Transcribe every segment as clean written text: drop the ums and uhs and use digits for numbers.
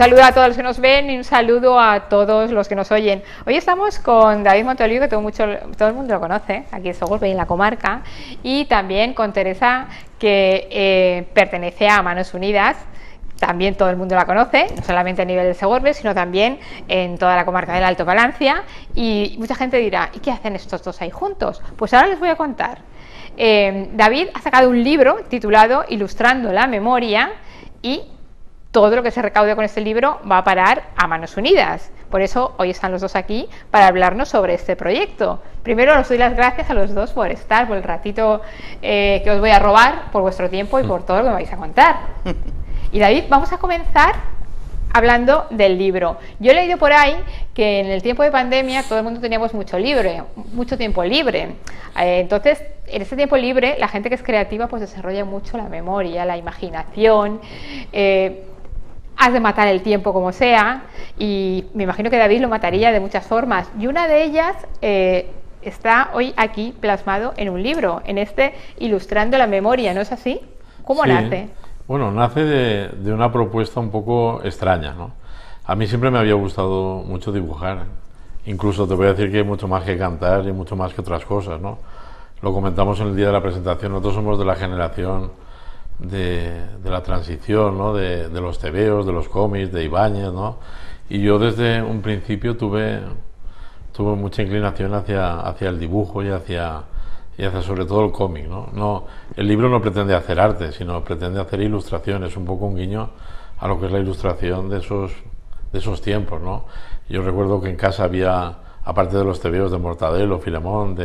saludo a todos los que nos ven y un saludo a todos los que nos oyen. Hoy estamos con David Montoliu, que todo el mundo lo conoce, aquí en Sogorbe, en la comarca, y también con Teresa, que pertenece a Manos Unidas. También todo el mundo la conoce, no solamente a nivel de Segorbe, sino también en toda la comarca del Alto Palancia. Y mucha gente dirá, ¿y qué hacen estos dos ahí juntos? Pues ahora les voy a contar. David ha sacado un libro titulado Ilustrando la Memoria, y todo lo que se recaude con este libro va a parar a Manos Unidas. Por eso hoy están los dos aquí para hablarnos sobre este proyecto. Primero os doy las gracias a los dos por estar, por el ratito que os voy a robar, por vuestro tiempo y por todo lo que me vais a contar. Y David, vamos a comenzar hablando del libro. Yo he leído por ahí que en el tiempo de pandemia todo el mundo teníamos mucho tiempo libre. Entonces, en ese tiempo libre, la gente que es creativa pues desarrolla mucho la memoria, la imaginación. Has de matar el tiempo como sea, y me imagino que David lo mataría de muchas formas. Y una de ellas está hoy aquí plasmado en un libro, en este Ilustrando la Memoria, ¿no es así? ¿Cómo nace? Bueno, nace de una propuesta un poco extraña, ¿no? A mí siempre me había gustado mucho dibujar. Incluso te voy a decir que mucho más que cantar y mucho más que otras cosas, ¿no? Lo comentamos en el día de la presentación. Nosotros somos de la generación de la transición, ¿no? De los tebeos, de los cómics, de Ibáñez, ¿no? Y yo desde un principio tuve mucha inclinación hacia el dibujo y hacia sobre todo el cómic, ¿no? El libro no pretende hacer arte, sino pretende hacer ilustraciones, un poco un guiño a lo que es la ilustración de esos tiempos, ¿no? Yo recuerdo que en casa había, aparte de los tebeos de Mortadelo, Filemón,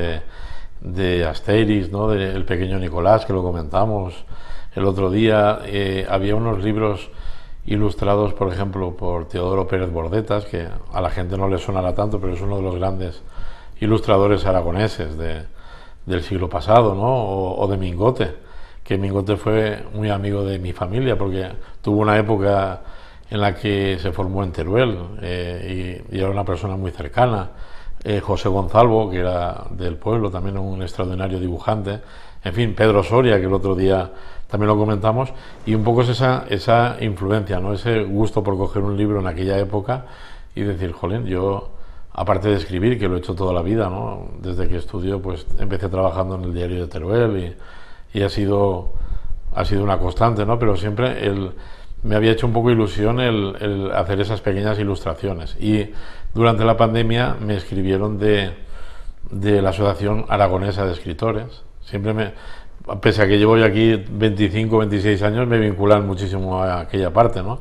de Asterix, ¿no? El pequeño Nicolás, que lo comentamos el otro día, había unos libros ilustrados, por ejemplo, por Teodoro Pérez Bordetas, que a la gente no le sonará tanto, pero es uno de los grandes ilustradores aragoneses del siglo pasado, ¿no? O de Mingote, que Mingote fue muy amigo de mi familia, porque tuvo una época en la que se formó en Teruel, y era una persona muy cercana. José Gonzalvo, que era del pueblo, también un extraordinario dibujante. En fin, Pedro Soria, que el otro día también lo comentamos, y un poco es esa influencia, ¿no? Ese gusto por coger un libro en aquella época y decir, jolín, yo, aparte de escribir, que lo he hecho toda la vida, ¿no? Desde que estudio, pues empecé trabajando en el diario de Teruel y ha sido una constante, ¿no? Pero siempre me había hecho un poco ilusión el hacer esas pequeñas ilustraciones. Y durante la pandemia me escribieron de la Asociación Aragonesa de Escritores. Pese a que llevo ya aquí 25, 26 años, me vinculan muchísimo a aquella parte, ¿no?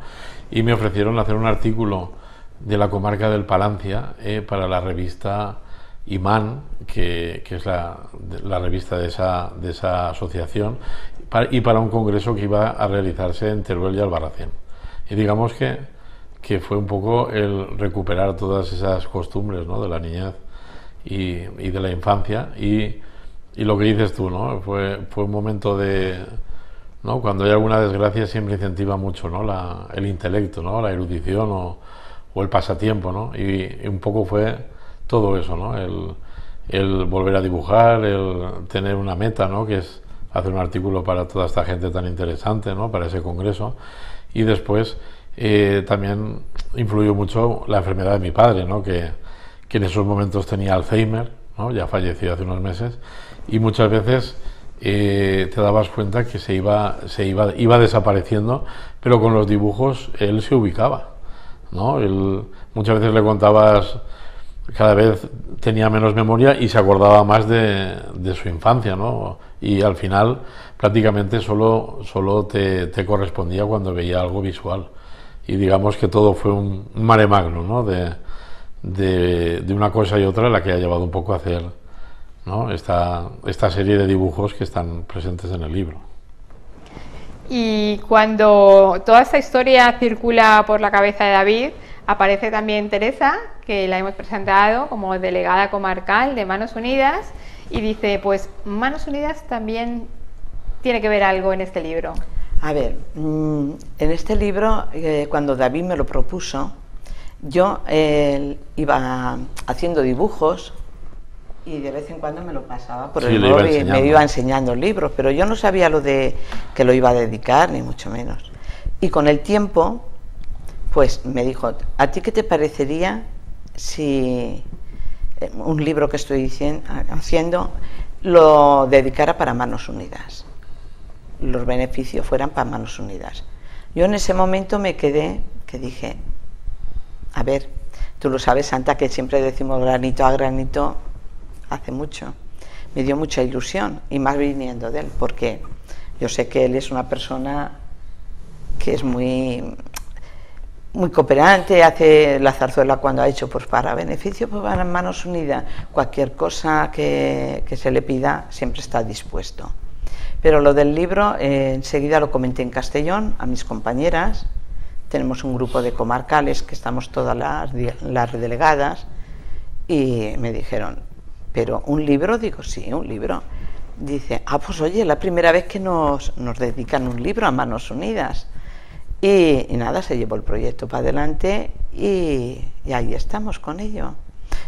Y me ofrecieron hacer un artículo de la comarca del Palancia para la revista Imán, que es la revista de esa asociación, y para un congreso que iba a realizarse en Teruel y Albarracín. Y digamos que fue un poco el recuperar todas esas costumbres, ¿no? De la niñez y de la infancia, y lo que dices tú, ¿no? Fue un momento ¿no? Cuando hay alguna desgracia siempre incentiva mucho, ¿no? El intelecto, ¿no? La erudición o el pasatiempo, ¿no? Y un poco fue todo eso, ¿no? El volver a dibujar, el tener una meta, ¿no? Que es hacer un artículo para toda esta gente tan interesante, ¿no? Para ese congreso. Y después también influyó mucho la enfermedad de mi padre, ¿no? Que en esos momentos tenía Alzheimer, ¿no? Ya falleció hace unos meses, y muchas veces te dabas cuenta que iba desapareciendo, pero con los dibujos él se ubicaba, ¿no? Muchas veces le contabas, cada vez tenía menos memoria y se acordaba más de su infancia, ¿no? Y al final prácticamente solo te correspondía cuando veía algo visual. Y digamos que todo fue un mare magnum, ¿no? De una cosa y otra, la que ha llevado un poco a hacer, ¿no? esta serie de dibujos que están presentes en el libro. Y cuando toda esta historia circula por la cabeza de David, aparece también Teresa, que la hemos presentado como delegada comarcal de Manos Unidas, y dice, pues Manos Unidas también tiene que ver algo en este libro. A ver, en este libro, cuando David me lo propuso, yo iba haciendo dibujos y de vez en cuando me lo pasaba por el móvil y me iba enseñando libros, pero yo no sabía lo de que lo iba a dedicar, ni mucho menos. Y con el tiempo, pues me dijo, ¿a ti qué te parecería si un libro que estoy haciendo lo dedicara para Manos Unidas? Los beneficios fueran para Manos Unidas. Yo en ese momento me quedé, que dije, a ver, tú lo sabes, Santa, que siempre decimos granito a granito, hace mucho. Me dio mucha ilusión, y más viniendo de él, porque yo sé que él es una persona que es muy cooperante, hace la zarzuela cuando ha hecho, pues para beneficio, pues para Manos Unidas, cualquier cosa que se le pida, siempre está dispuesto. Pero lo del libro, enseguida lo comenté en Castellón a mis compañeras. Tenemos un grupo de comarcales que estamos todas las delegadas, y me dijeron, ¿pero un libro? Digo, sí, un libro. Dice, pues oye, la primera vez que nos dedican un libro a Manos Unidas. Y nada, se llevó el proyecto para adelante y ahí estamos con ello.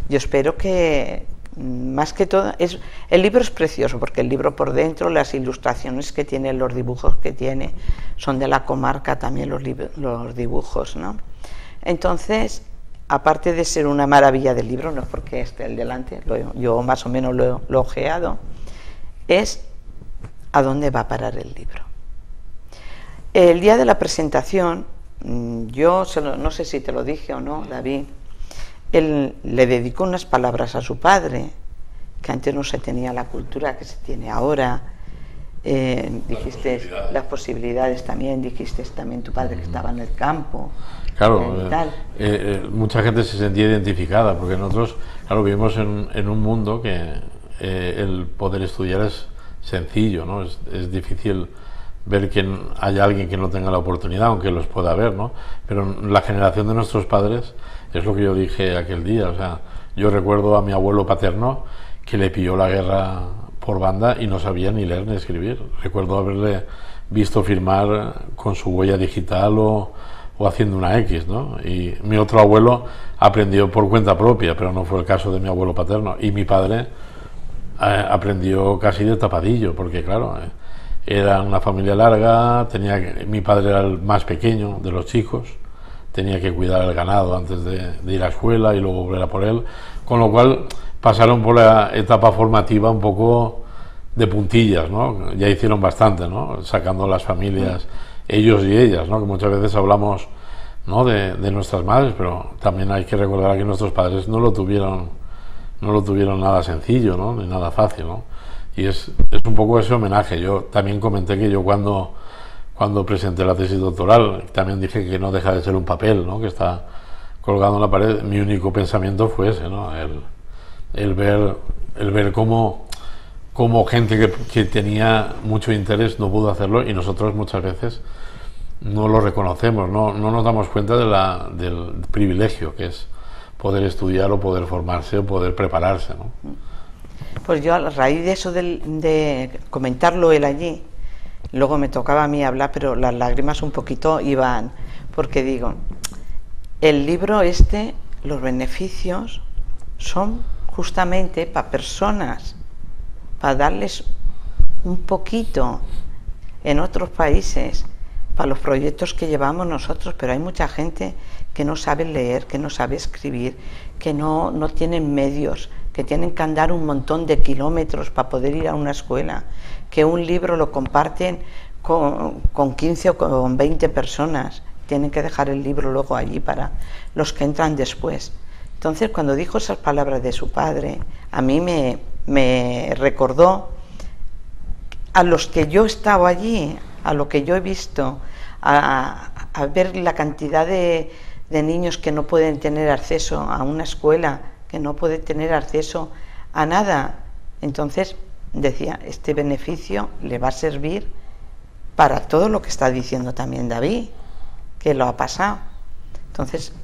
Yo espero que, más que todo, el libro es precioso, porque el libro por dentro, las ilustraciones que tiene, los dibujos que tiene, son de la comarca también los dibujos, ¿no? Entonces, aparte de ser una maravilla del libro, no es porque esté el delante, yo más o menos lo he ojeado, es a dónde va a parar el libro. El día de la presentación, yo no sé si te lo dije o no, David, él le dedicó unas palabras a su padre, que antes no se tenía la cultura que se tiene ahora. Dijiste las posibilidades también, dijiste también tu padre que estaba en el campo. Claro, mucha gente se sentía identificada, porque nosotros, claro, vivimos en un mundo que el poder estudiar es sencillo, ¿no? Es difícil ver que haya alguien que no tenga la oportunidad, aunque los pueda haber, ¿no? Pero la generación de nuestros padres, es lo que yo dije aquel día, o sea, yo recuerdo a mi abuelo paterno que le pilló la guerra por banda y no sabía ni leer ni escribir. Recuerdo haberle visto firmar con su huella digital o haciendo una X, ¿no? Y mi otro abuelo aprendió por cuenta propia, pero no fue el caso de mi abuelo paterno. Y mi padre aprendió casi de tapadillo, porque claro, era una familia larga, mi padre era el más pequeño de los chicos, tenía que cuidar el ganado antes de ir a la escuela y luego volver a por él, con lo cual pasaron por la etapa formativa un poco de puntillas, ¿no? Ya hicieron bastante, ¿no? Sacando las familias, ellos y ellas, ¿no? Que muchas veces hablamos, ¿no? de nuestras madres, pero también hay que recordar que nuestros padres no lo tuvieron nada sencillo, ¿no? Ni nada fácil, ¿no? Y es un poco ese homenaje. Yo también comenté que yo cuando presenté la tesis doctoral, también dije que no deja de ser un papel, ¿no? Que está colgado en la pared. Mi único pensamiento fue ese, ¿no? El ver cómo gente que tenía mucho interés no pudo hacerlo, y nosotros muchas veces no lo reconocemos, no nos damos cuenta del privilegio que es poder estudiar o poder formarse o poder prepararse, ¿no? Pues yo, a raíz de eso, de comentarlo él allí, luego me tocaba a mí hablar, pero las lágrimas un poquito iban, porque digo, el libro los beneficios son justamente para personas, para darles un poquito en otros países, para los proyectos que llevamos nosotros, pero hay mucha gente que no sabe leer, que no sabe escribir, que no tienen medios, que tienen que andar un montón de kilómetros para poder ir a una escuela, que un libro lo comparten con 15 o con 20 personas, tienen que dejar el libro luego allí para los que entran después. Entonces, cuando dijo esas palabras de su padre, a mí me recordó a los que yo he estado allí, a lo que yo he visto, a ver la cantidad de niños que no pueden tener acceso a una escuela, que no pueden tener acceso a nada. Entonces decía, este beneficio le va a servir para todo lo que está diciendo también David, que lo ha pasado. Entonces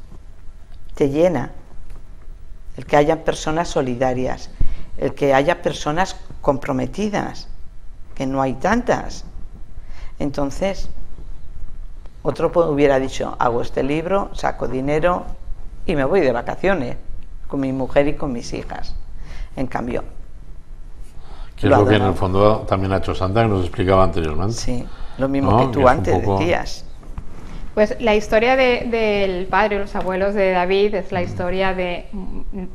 te llena el que haya personas solidarias, el que haya personas comprometidas, que no hay tantas. Entonces otro hubiera dicho, hago este libro, saco dinero y me voy de vacaciones con mi mujer y con mis hijas. En cambio, que es lo que en el fondo también ha hecho Santa, que nos explicaba anteriormente. Sí, lo mismo, ¿no? Que tú antes decías. Pues la historia del padre o los abuelos de David es la historia de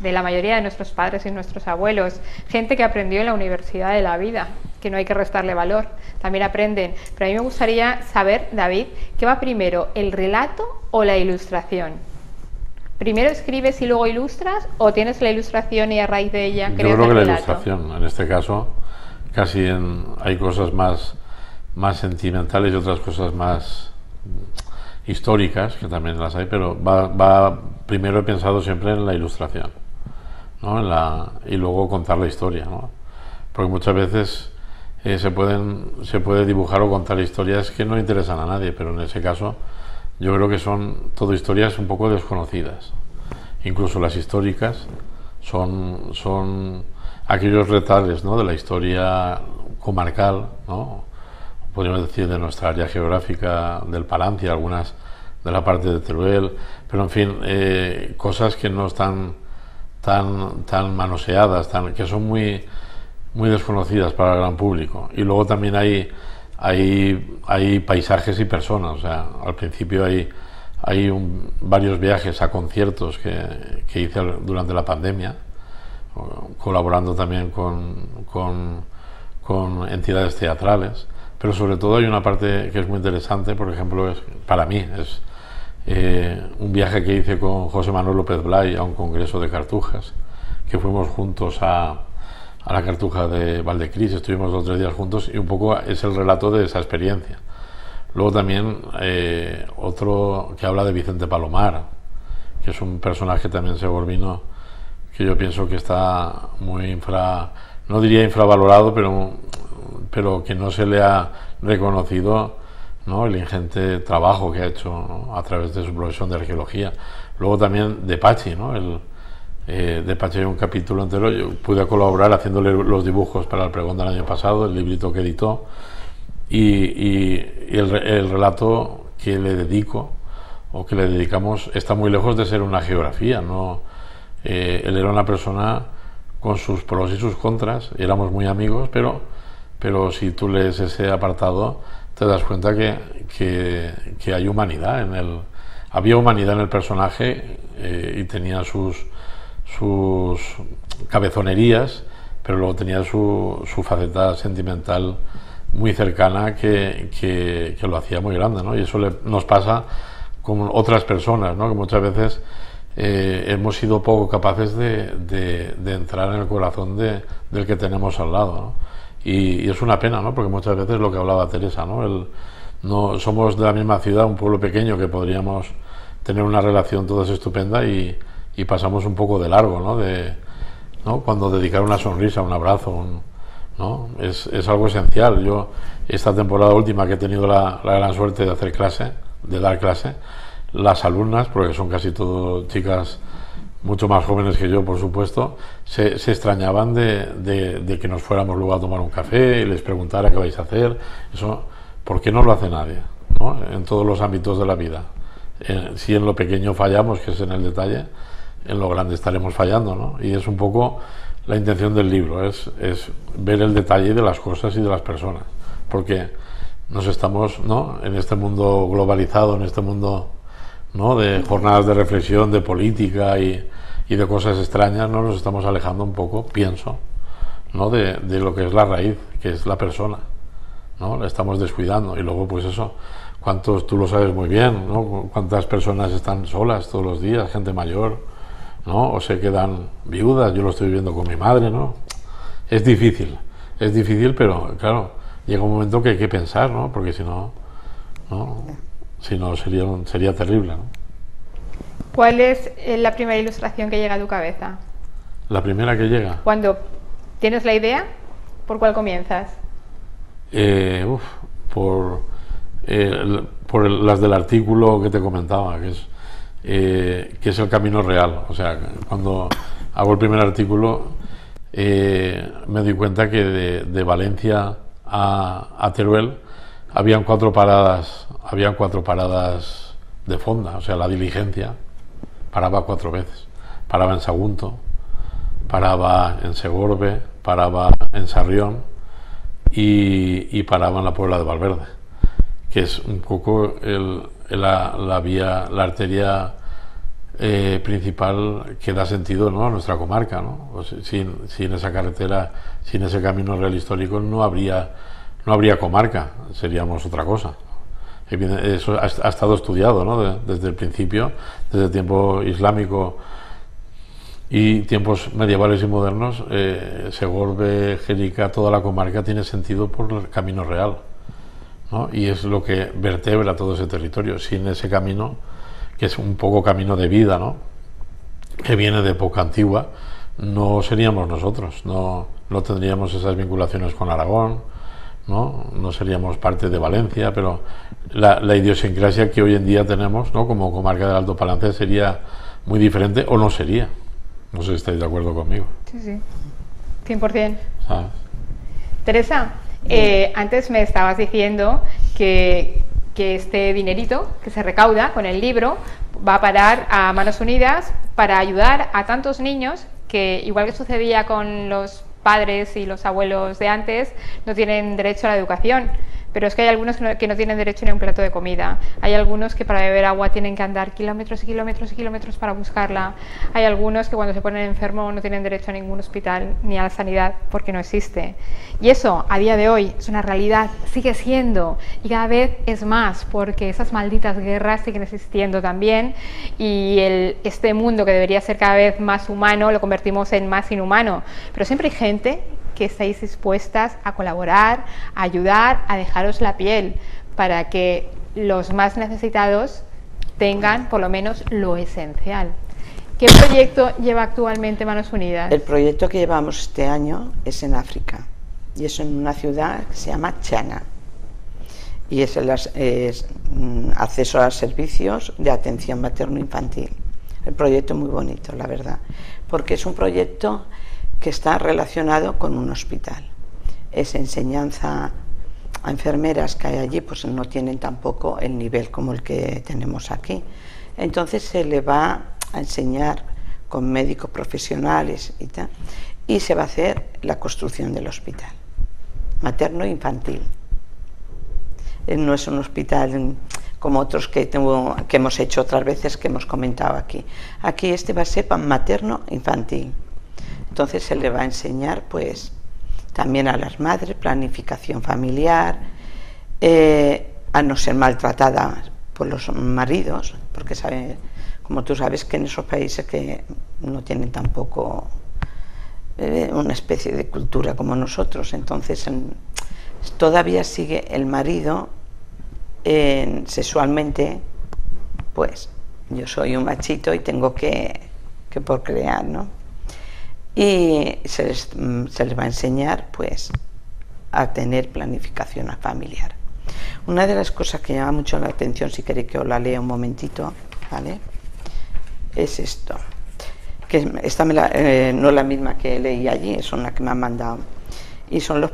la mayoría de nuestros padres y nuestros abuelos, gente que aprendió en la universidad de la vida, que no hay que restarle valor, también aprenden. Pero a mí me gustaría saber, David, ¿qué va primero, el relato o la ilustración? ¿Primero escribes y luego ilustras, o tienes la ilustración y a raíz de ella creas el relato? Yo creo que la ilustración, en este caso, casi hay cosas más sentimentales y otras cosas más históricas, que también las hay, pero primero he pensado siempre en la ilustración, ¿no? Y luego contar la historia, ¿no? Porque muchas veces se puede dibujar o contar historias que no interesan a nadie, pero en ese caso yo creo que son todo historias un poco desconocidas. Incluso las históricas son aquellos retales, ¿no?, de la historia comarcal, ¿no?, podríamos decir de nuestra área geográfica del Palancia, algunas de la parte de Teruel, pero en fin, cosas que no están tan manoseadas, que son muy desconocidas para el gran público. Y luego también hay paisajes y personas. O sea, al principio hay varios viajes a conciertos que hice durante la pandemia, colaborando también con entidades teatrales. Pero sobre todo hay una parte que es muy interesante, por ejemplo, para mí es un viaje que hice con José Manuel López Blay a un congreso de cartujas, que fuimos juntos a la cartuja de Valdecris, estuvimos 2 o 3 días juntos, y un poco es el relato de esa experiencia. Luego también otro que habla de Vicente Palomar, que es un personaje también segorbino que yo pienso que está muy no diría infravalorado, pero que no se le ha reconocido, ¿no?, el ingente trabajo que ha hecho, ¿no?, a través de su profesión de arqueología. Luego también de Pachi, ¿no? De Pachi hay un capítulo entero. Yo pude colaborar haciéndole los dibujos para el pregón del año pasado, el librito que editó, y el relato que le dedico o que le dedicamos está muy lejos de ser una geografía, ¿no? Él era una persona con sus pros y sus contras, éramos muy amigos, pero si tú lees ese apartado te das cuenta que hay humanidad había humanidad en el personaje, y tenía sus cabezonerías, pero luego tenía su faceta sentimental muy cercana que lo hacía muy grande, ¿no? Y eso nos pasa con otras personas, ¿no?, que muchas veces hemos sido poco capaces de entrar en el corazón del que tenemos al lado, ¿no? Y es una pena, ¿no?, porque muchas veces lo que hablaba Teresa, ¿no?, no somos de la misma ciudad, un pueblo pequeño que podríamos tener una relación todos estupenda, y pasamos un poco de largo, ¿no? Cuando dedicar una sonrisa, un abrazo, ¿no? Es algo esencial. Yo, esta temporada última que he tenido la gran suerte de dar clase, las alumnas, porque son casi todo chicas mucho más jóvenes que yo, por supuesto, se extrañaban de que nos fuéramos luego a tomar un café y les preguntara qué vais a hacer. Eso, ¿por qué no lo hace nadie, ¿no?, en todos los ámbitos de la vida? Si en lo pequeño fallamos, que es en el detalle, en lo grande estaremos fallando, ¿no? Y es un poco la intención del libro, es ver el detalle de las cosas y de las personas, porque nos estamos, ¿no?, en este mundo globalizado, en este mundo, ¿no?, de jornadas de reflexión, de política y de cosas extrañas, ¿no?, nos estamos alejando un poco, pienso, ¿no?, de lo que es la raíz, que es la persona, ¿no? La estamos descuidando. Y luego, pues eso, tú lo sabes muy bien, ¿no?, cuántas personas están solas todos los días, gente mayor, ¿no?, o se quedan viudas. Yo lo estoy viviendo con mi madre, ¿no? Es difícil, pero claro, llega un momento que hay que pensar, ¿no?, porque si no sería terrible, ¿no? ¿Cuál es la primera ilustración que llega a tu cabeza? La primera que llega. Cuando tienes la idea, ¿por cuál comienzas? Por las del artículo que te comentaba, que es el camino real. O sea, cuando hago el primer artículo, me doy cuenta que de Valencia a Teruel habían 4 paradas de fonda. O sea, la diligencia paraba 4 veces. Paraba en Sagunto, paraba en Segorbe, paraba en Sarrión y paraba en la Puebla de Valverde. que es un poco la vía, la arteria principal que da sentido, ¿no?, a nuestra comarca, ¿no? O sea, sin esa carretera, sin ese camino real histórico, no habría comarca, seríamos otra cosa. Eso ha estado estudiado, ¿no?, desde el principio, desde el tiempo islámico y tiempos medievales y modernos. Segorbe, Jerica, toda la comarca tiene sentido por el camino real, ¿no? Y es lo que vertebra todo ese territorio. Sin ese camino, que es un poco camino de vida, ¿no?, que viene de época antigua, no seríamos nosotros, no tendríamos esas vinculaciones con Aragón, no seríamos parte de Valencia, pero la idiosincrasia que hoy en día tenemos, ¿no?, como comarca del Alto Palancia, sería muy diferente, o no sería. No sé si estáis de acuerdo conmigo. Sí, 100%. ¿Sabes? Teresa, antes me estabas diciendo que este dinerito que se recauda con el libro va a parar a Manos Unidas para ayudar a tantos niños que, igual que sucedía con los padres y los abuelos de antes, no tienen derecho a la educación. Pero es que hay algunos que no tienen derecho ni a un plato de comida. Hay algunos que para beber agua tienen que andar kilómetros y kilómetros y kilómetros para buscarla. Hay algunos que cuando se ponen enfermos no tienen derecho a ningún hospital ni a la sanidad porque no existe. Y eso, a día de hoy, es una realidad, sigue siendo, y cada vez es más, porque esas malditas guerras siguen existiendo también, y este mundo que debería ser cada vez más humano lo convertimos en más inhumano. Pero siempre hay gente que estáis dispuestas a colaborar, a ayudar, a dejaros la piel, para que los más necesitados tengan por lo menos lo esencial. ¿Qué proyecto lleva actualmente Manos Unidas? El proyecto que llevamos este año es en África, y es en una ciudad que se llama Chana, y es acceso a servicios de atención materno-infantil. El proyecto es muy bonito, la verdad, porque es un proyecto que está relacionado con un hospital. Es enseñanza a enfermeras que hay allí, pues no tienen tampoco el nivel como el que tenemos aquí. Entonces se le va a enseñar con médicos profesionales y tal, y se va a hacer la construcción del hospital materno-infantil. No es un hospital como otros que hemos hecho otras veces, que hemos comentado aquí. Aquí este va a ser materno-infantil. Entonces se le va a enseñar, pues, también a las madres, planificación familiar, a no ser maltratada por los maridos, porque como tú sabes que en esos países que no tienen tampoco una especie de cultura como nosotros, entonces todavía sigue el marido sexualmente, pues yo soy un machito y tengo que procrear, ¿no? Y se les va a enseñar, pues, a tener planificación familiar. Una de las cosas que llama mucho la atención, si queréis que os la lea un momentito, ¿vale?, es esto, que esta no es la misma que leí allí, es una que me han mandado, y son los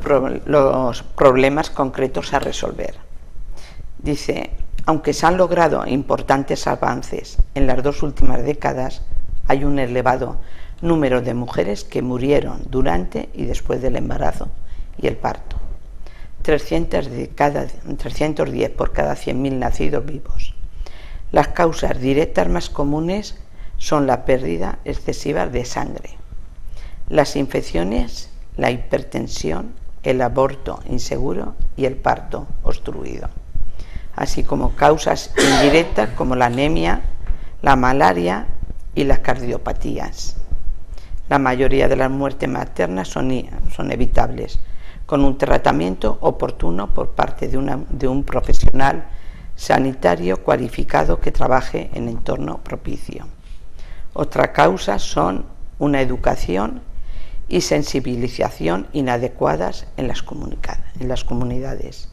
problemas concretos a resolver. Dice: aunque se han logrado importantes avances en las 2 últimas décadas, hay un elevado número de mujeres que murieron durante y después del embarazo y el parto. 310 por cada 100.000 nacidos vivos. Las causas directas más comunes son la pérdida excesiva de sangre, las infecciones, la hipertensión, el aborto inseguro y el parto obstruido, así como causas indirectas como la anemia, la malaria y las cardiopatías. La mayoría de las muertes maternas son evitables, con un tratamiento oportuno por parte de un profesional sanitario cualificado que trabaje en entorno propicio. Otra causa son una educación y sensibilización inadecuadas en las comunidades,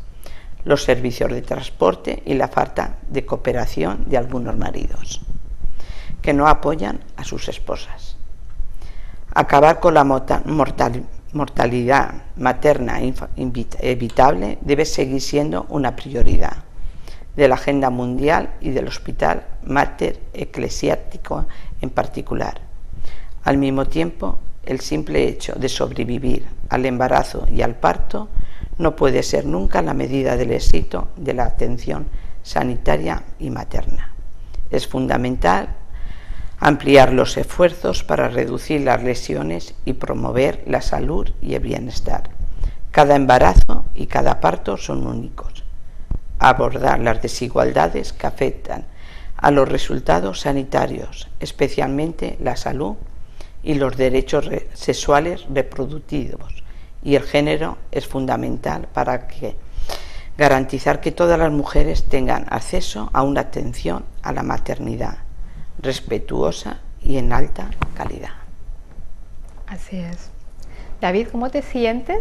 los servicios de transporte y la falta de cooperación de algunos maridos, que no apoyan a sus esposas. Acabar con la mortalidad materna evitable debe seguir siendo una prioridad de la agenda mundial y del Hospital Mater Eclesiástico en particular. Al mismo tiempo, el simple hecho de sobrevivir al embarazo y al parto no puede ser nunca la medida del éxito de la atención sanitaria y materna. Es fundamental ampliar los esfuerzos para reducir las lesiones y promover la salud y el bienestar. Cada embarazo y cada parto son únicos. Abordar las desigualdades que afectan a los resultados sanitarios, especialmente la salud y los derechos sexuales reproductivos y el género, es fundamental para garantizar que todas las mujeres tengan acceso a una atención a la maternidad respetuosa y en alta calidad. Así es. David, ¿cómo te sientes?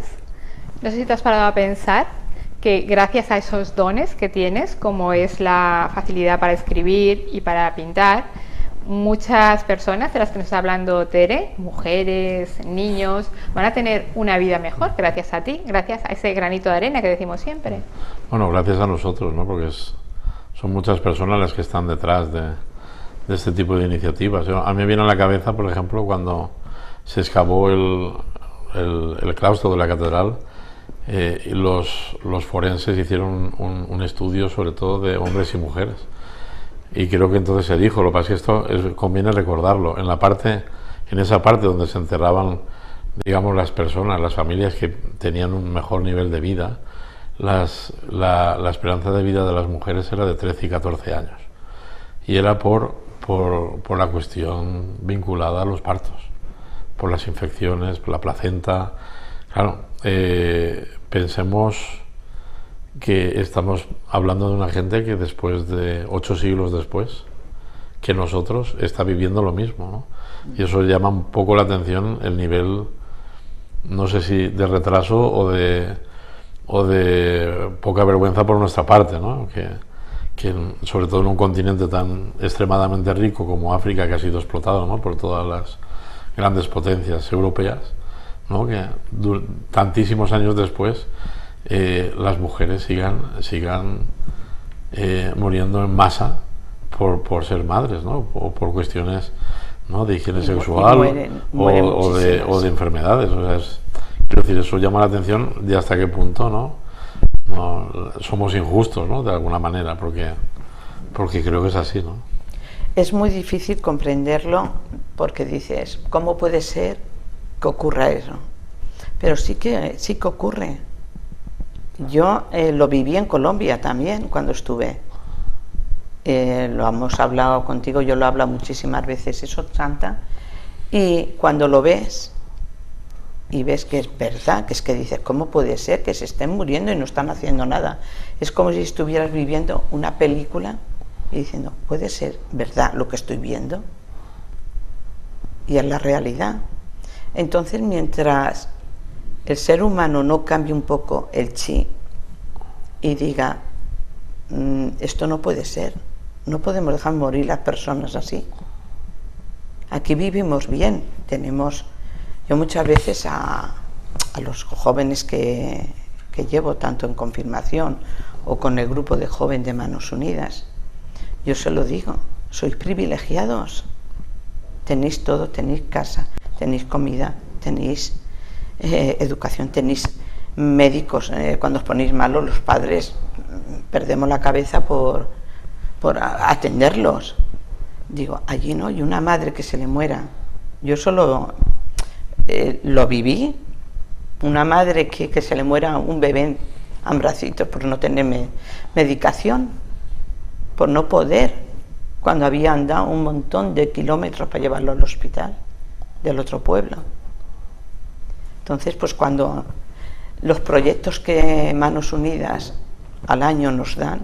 No sé si te has parado a pensar que gracias a esos dones que tienes, como es la facilidad para escribir y para pintar, muchas personas de las que nos está hablando Tere, mujeres, niños, van a tener una vida mejor gracias a ti, gracias a ese granito de arena que decimos siempre. Bueno, gracias a nosotros, ¿no? Porque son muchas personas las que están detrás de este tipo de iniciativas. A mí me viene a la cabeza, por ejemplo, cuando se excavó el claustro de la catedral, y los forenses hicieron un estudio sobre todo de hombres y mujeres. Y creo que entonces se dijo, lo que pasa es que esto conviene recordarlo, en esa parte donde se enterraban, digamos, las personas, las familias que tenían un mejor nivel de vida, la esperanza de vida de las mujeres era de 13 y 14 años. Y era por la cuestión vinculada a los partos, por las infecciones, por la placenta. Claro, pensemos que estamos hablando de una gente que después de 8 siglos después que nosotros está viviendo lo mismo, ¿no? Y eso llama un poco la atención, el nivel, no sé si de retraso o de poca vergüenza por nuestra parte, ¿no? Que sobre todo en un continente tan extremadamente rico como África, que ha sido explotado, ¿no?, por todas las grandes potencias europeas, ¿no?, que tantísimos años después las mujeres sigan muriendo en masa por ser madres, ¿no?, o por cuestiones, ¿no?, de higiene sexual o de enfermedades. O sea, quiero decir, eso llama la atención de hasta qué punto, ¿no? Somos injustos, ¿no?, de alguna manera, porque creo que es así, ¿no? Es muy difícil comprenderlo porque dices, ¿cómo puede ser que ocurra eso? Pero sí que ocurre. Yo lo viví en Colombia también cuando estuve. Lo hemos hablado contigo, yo lo he hablado muchísimas veces, eso, Santa, y cuando lo ves y ves que es verdad, que es que dices, ¿cómo puede ser que se estén muriendo y no están haciendo nada? Es como si estuvieras viviendo una película y diciendo, ¿puede ser verdad lo que estoy viendo? Y es la realidad. Entonces, mientras el ser humano no cambie un poco el chi y diga, esto no puede ser, no podemos dejar morir las personas así. Aquí vivimos bien, yo muchas veces a los jóvenes que llevo, tanto en confirmación o con el grupo de jóvenes de Manos Unidas, yo se lo digo, sois privilegiados, tenéis todo, tenéis casa, tenéis comida, tenéis educación, tenéis médicos. Cuando os ponéis malos, los padres perdemos la cabeza por atenderlos. Digo, allí no, y una madre que se le muera, yo solo lo viví, una madre que se le muera un bebé en bracitos por no tener medicación, por no poder, cuando había andado un montón de kilómetros para llevarlo al hospital del otro pueblo. Entonces, pues cuando los proyectos que Manos Unidas al año nos dan,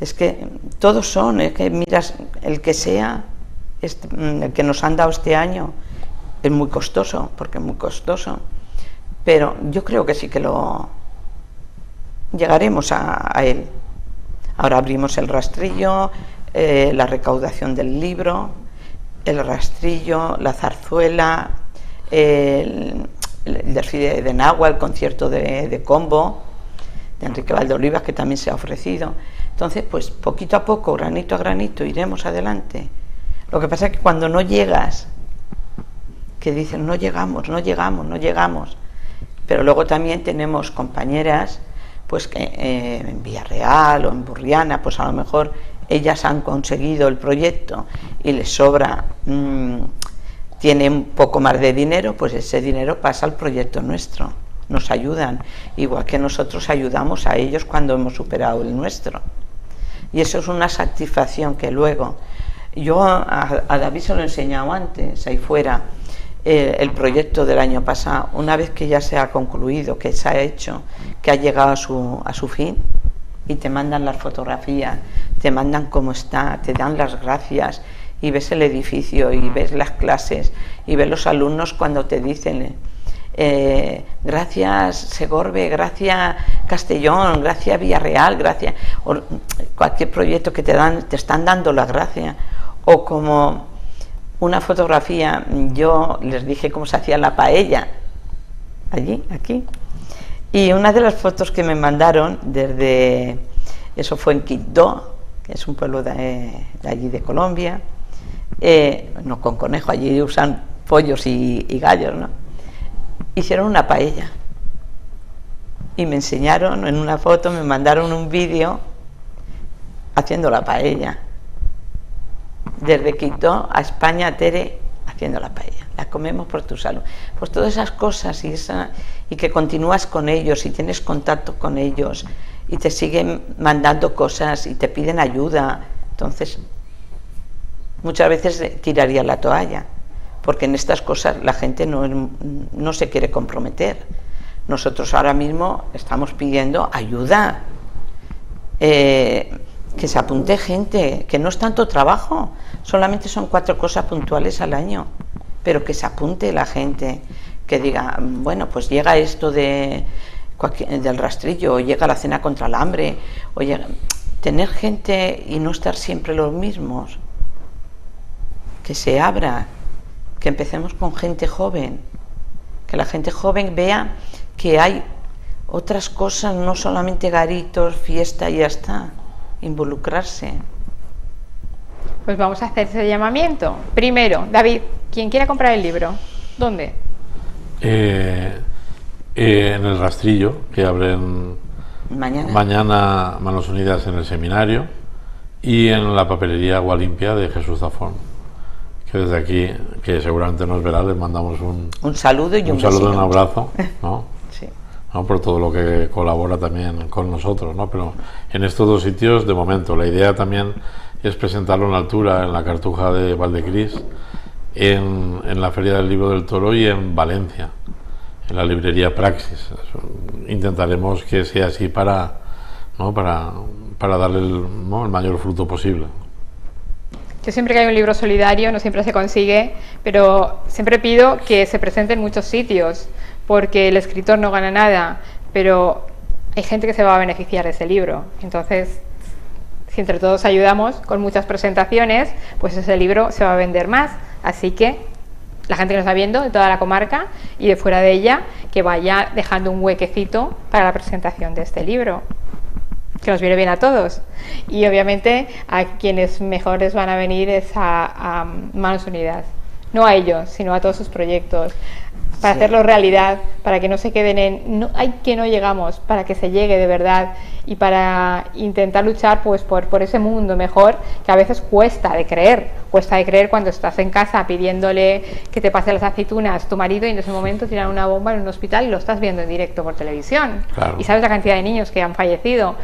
es que todos son, es que miras, el que sea, el que nos han dado este año, es muy costoso, porque es muy costoso, pero yo creo que sí que llegaremos a él. Ahora abrimos el rastrillo, la recaudación del libro, el rastrillo, la zarzuela, el desfile de Nahua, el concierto de combo de Enrique Valdeolivas, que también se ha ofrecido. Entonces, pues poquito a poco, granito a granito, iremos adelante. Lo que pasa es que cuando no llegas, que dicen no llegamos, Pero luego también tenemos compañeras pues que en Villarreal o en Burriana, pues a lo mejor ellas han conseguido el proyecto y les sobra, tienen un poco más de dinero, pues ese dinero pasa al proyecto nuestro, nos ayudan, igual que nosotros ayudamos a ellos cuando hemos superado el nuestro. Y eso es una satisfacción que luego, yo a David se lo he enseñado antes, ahí fuera, el proyecto del año pasado, una vez que ya se ha concluido, que se ha hecho, que ha llegado a su fin, y te mandan las fotografías, te mandan cómo está, te dan las gracias, y ves el edificio, y ves las clases, y ves los alumnos cuando te dicen gracias Segorbe, gracias Castellón, gracias Villarreal, gracias, o cualquier proyecto que te dan, te están dando las gracias, o como una fotografía, yo les dije cómo se hacía la paella, allí, aquí, y una de las fotos que me mandaron desde, eso fue en Quito, que es un pueblo de allí de Colombia, no con conejo, allí usan pollos y gallos, ¿no? Hicieron una paella y me enseñaron en una foto, me mandaron un vídeo haciendo la paella. Desde Quito a España, Tere, haciendo la paella. La comemos por tu salud. Pues todas esas cosas y que continúas con ellos y tienes contacto con ellos y te siguen mandando cosas y te piden ayuda. Entonces, muchas veces tiraría la toalla, porque en estas cosas la gente no se quiere comprometer. Nosotros ahora mismo estamos pidiendo ayuda. Que se apunte gente, que no es tanto trabajo, solamente son 4 cosas puntuales al año, pero que se apunte la gente, que diga, bueno, pues llega esto del rastrillo, o llega la cena contra el hambre, o llega, tener gente y no estar siempre los mismos, que se abra, que empecemos con gente joven, que la gente joven vea que hay otras cosas, no solamente garitos, fiesta y ya está. Involucrarse. Pues vamos a hacer ese llamamiento. Primero, David, quien quiera comprar el libro, ¿dónde? En el rastrillo, que abren mañana Manos Unidas en el seminario, y en la papelería Agua Limpia de Jesús Zafón, que desde aquí, que seguramente nos verá, les mandamos un saludo y un abrazo, ¿no? Sí. ¿No? Por todo lo que colabora también con nosotros, ¿no? Pero en estos 2 sitios, de momento, la idea también es presentarlo en altura, en la Cartuja de Valdecris, en la Feria del Libro del Toro y en Valencia, en la librería Praxis. Intentaremos que sea así para darle el mayor fruto posible. Yo siempre que hay un libro solidario, no siempre se consigue, pero siempre pido que se presente en muchos sitios, porque el escritor no gana nada, pero hay gente que se va a beneficiar de ese libro. Entonces, si entre todos ayudamos con muchas presentaciones, pues ese libro se va a vender más. Así que la gente que nos está viendo de toda la comarca y de fuera de ella, que vaya dejando un huequecito para la presentación de este libro, que nos viene bien a todos. Y obviamente a quienes mejores van a venir es a Manos Unidas, no a ellos, sino a todos sus proyectos, para hacerlo realidad, para que no se queden en hay que no llegamos, para que se llegue de verdad y para intentar luchar pues por ese mundo mejor, que a veces cuesta de creer cuando estás en casa pidiéndole que te pase las aceitunas tu marido y en ese momento tiran una bomba en un hospital y lo estás viendo en directo por televisión. Claro. Y sabes la cantidad de niños que han fallecido.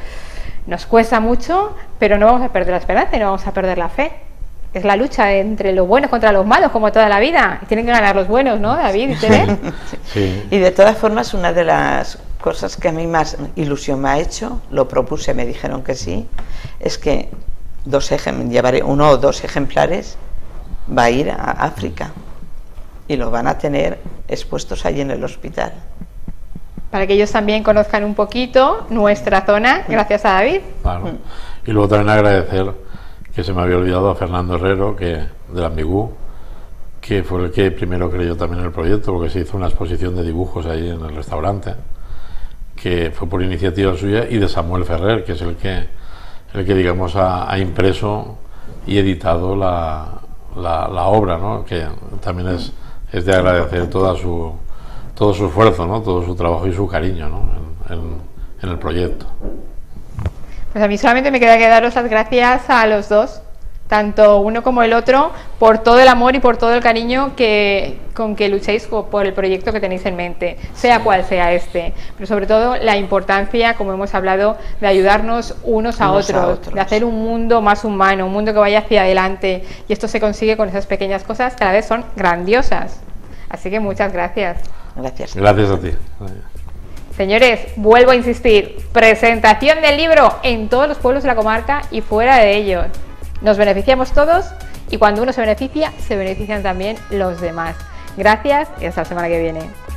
Nos cuesta mucho, pero no vamos a perder la esperanza y no vamos a perder la fe. Es la lucha entre los buenos contra los malos, como toda la vida. Y tienen que ganar los buenos, ¿no, David y Tere? Sí. Y de todas formas, una de las cosas que a mí más ilusión me ha hecho, lo propuse, me dijeron que sí, es que llevaré 1 o 2 ejemplares, va a ir a África y lo van a tener expuestos allí en el hospital. para que ellos también conozcan un poquito nuestra zona, gracias a David. Claro. Y luego también agradecer, que se me había olvidado, a Fernando Herrero, que de la Ambigú, que fue el que primero creyó también en el proyecto, porque se hizo una exposición de dibujos ahí en el restaurante, que fue por iniciativa suya, y de Samuel Ferrer, que es el que digamos ha impreso y editado la obra, ¿no? Que también es de agradecer toda todo su esfuerzo, ¿no? Todo su trabajo y su cariño, ¿no? en el proyecto. Pues a mí solamente me queda que daros las gracias a los dos, tanto uno como el otro, por todo el amor y por todo el cariño con que luchéis por el proyecto que tenéis en mente, sea cual sea este, pero sobre todo la importancia, como hemos hablado, de ayudarnos unos a otros, de hacer un mundo más humano, un mundo que vaya hacia adelante, y esto se consigue con esas pequeñas cosas que a la vez son grandiosas. Así que muchas gracias. Gracias. Gracias a ti. Señores, vuelvo a insistir, presentación del libro en todos los pueblos de la comarca y fuera de ellos. Nos beneficiamos todos y cuando uno se beneficia, se benefician también los demás. Gracias y hasta la semana que viene.